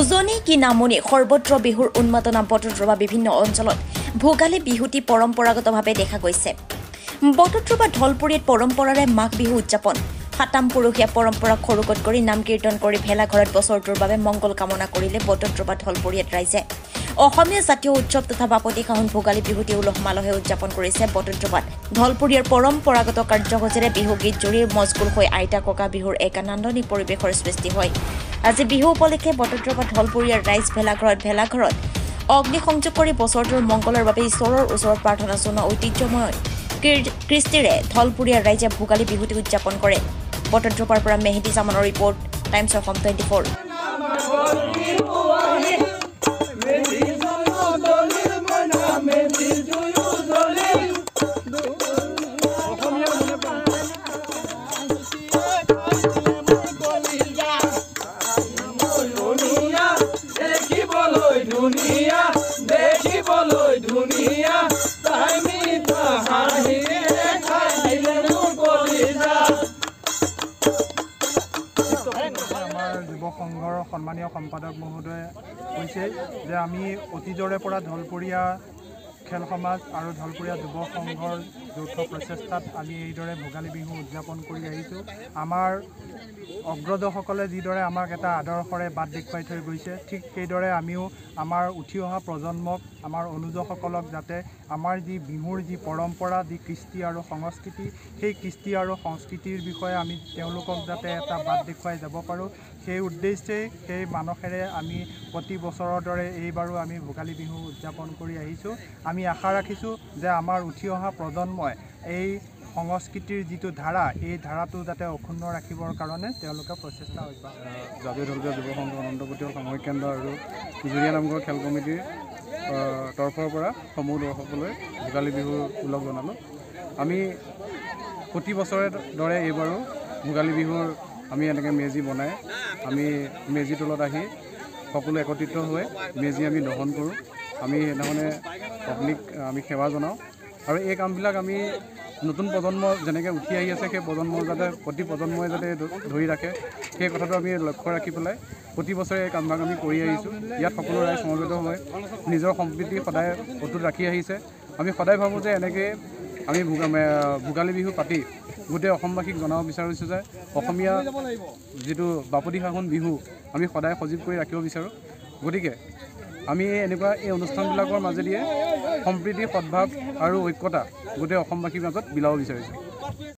উজনি কি নামনি সৰ্বত্ৰ বিহুৰ উন্মাদনা বটদ্ৰৱা বিভিন্ন অঞ্চলত ভোগালী বিহুটি পৰম্পৰাগতভাৱে দেখা গৈছে। বটদ্ৰৱা ঢলপুৰীত পৰম্পৰাৰে মাঘ বিহু উদযাপন, সাতাম পুৰুষীয়া পৰম্পৰাক খৰুকত কৰি নাম কীৰ্তন কৰি ভেলাঘৰত বছৰটোৰ বাবে মংগল কামনা কৰিলে বটদ্ৰৱা ঢলপুৰীয়াত ৰাইজে। অসমীয়া জাতীয় উৎসৱ তথা বাপতি সাহোন ভোগালী বিহুটি উলহ মালহে উদযাপন কৰিছে বটদ্ৰৱাত। ঢলপুৰীয়াৰ পৰম্পৰাগত কাৰ্যসূচীৰে বিহু গীত জুৰি মজগুল হৈ আইতা ককা বিহুৰ এক নান্দনিক পৰিৱেশৰ সৃষ্টি হয়। আজি বিহু উপলক্ষে বটদ্ৰৱা ঢলপুৰীয়াৰ ৰাইজ ভেলাঘৰত অগ্নিসংযোগ কৰি বছৰটোৰ মংগলৰ বাবে ঈশ্বৰৰ ওচৰত প্ৰাৰ্থনা জনোৱা ঐতিহ্যময় কৃষ্টিৰে ঢলপুৰীয়াৰ ৰাইজে ভোগালী বিহুটি উদযাপন কৰে। বটদ্ৰৱাৰ পৰা মেহেদী জামানৰ ৰিপৰ্ট, টাইমছ অসম 24। যুৱ সংঘৰ সন্মানীয় সম্পাদক মহোদয়ে কৈছে যে আমি অতীজৰে পৰা ঢলপুৰীয়া খেল সমাজ আৰু ঢলপুৰীয়া যুৱ সংঘৰ যৌথ প্ৰচেষ্টাত আমি এইদৰে ভোগালী বিহু উদযাপন কৰি আহিছোঁ। আমাৰ অগ্ৰজসকলে যিদৰে আমাক এটা আদৰ্শৰে বাট দেখুৱাই থৈ গৈছে, ঠিক সেইদৰে আমিও আমাৰ উঠি অহা প্ৰজন্মক, আমাৰ অনুজসকলক যাতে আমাৰ যি বিহুৰ যি পৰম্পৰা, যি কৃষ্টি আৰু সংস্কৃতি, সেই কৃষ্টি আৰু সংস্কৃতিৰ বিষয়ে আমি তেওঁলোকক যাতে এটা বাট দেখুৱাই যাব পাৰোঁ, সেই উদ্দেশ্যেই, সেই মানসেৰে আমি প্ৰতি বছৰৰ দৰে এইবাৰো আমি ভোগালী বিহু উদযাপন কৰি আহিছোঁ। আমি আশা ৰাখিছোঁ যে আমাৰ উঠি অহা প্ৰজন্মই এই সংস্কৃতিৰ যিটো ধাৰা, এই ধাৰাটো যাতে অক্ষুণ্ণ ৰাখিবৰ কাৰণে তেওঁলোকে প্ৰচেষ্টা অব্যাহত ৰাখিছে। জাতীয় ঢলপুৰীয়া যুৱ সংঘ অনন্তপুৰ সামৰিক কেন্দ্ৰ আৰু জুৰীয়া নামঘৰ খেল কমিটিৰ তৰফৰ পৰা সমূহ দৰ্শকলৈ ভোগালী বিহুৰ ওলগ জনালোঁ। আমি প্ৰতি বছৰে দৰে এইবাৰো ভোগালী বিহুৰ আমি এনেকৈ মেজি বনাই আমি মেজি তলত আহি সকলো একত্ৰিত হৈ মেজি আমি দহন কৰোঁ। আমি সেইদিনাখনে অগ্নিক আমি সেৱা জনাওঁ আৰু এই কামবিলাক আমি নতুন প্ৰজন্ম যেনেকৈ উঠি আহি আছে, সেই প্ৰজন্ম যাতে প্ৰতি প্ৰজন্মই যাতে ধৰি ৰাখে, সেই কথাটো আমি লক্ষ্য ৰাখি পেলাই প্ৰতি বছৰে এই কামবিলাক আমি কৰি আহিছোঁ। ইয়াত সকলো ৰাইজ সমবেত হৈ নিজৰ সম্প্ৰীতি সদায় অটুট ৰাখি আহিছে। আমি সদায় ভাবোঁ যে এনেকৈ আমি ভোগালী বিহু পাতি গোটেই অসমবাসীক জনাব বিচাৰিছোঁ যে অসমীয়া যিটো বাপতি সাহোন বিহু আমি সদায় সজীৱ কৰি ৰাখিব বিচাৰোঁ। গতিকে আমি এনেকুৱা এই অনুষ্ঠানবিলাকৰ মাজেদিয়ে সম্প্ৰীতি, সদ্ভাৱ আৰু ঐক্যতা গোটেই অসমবাসীৰ মাজত বিলাব বিচাৰিছোঁ।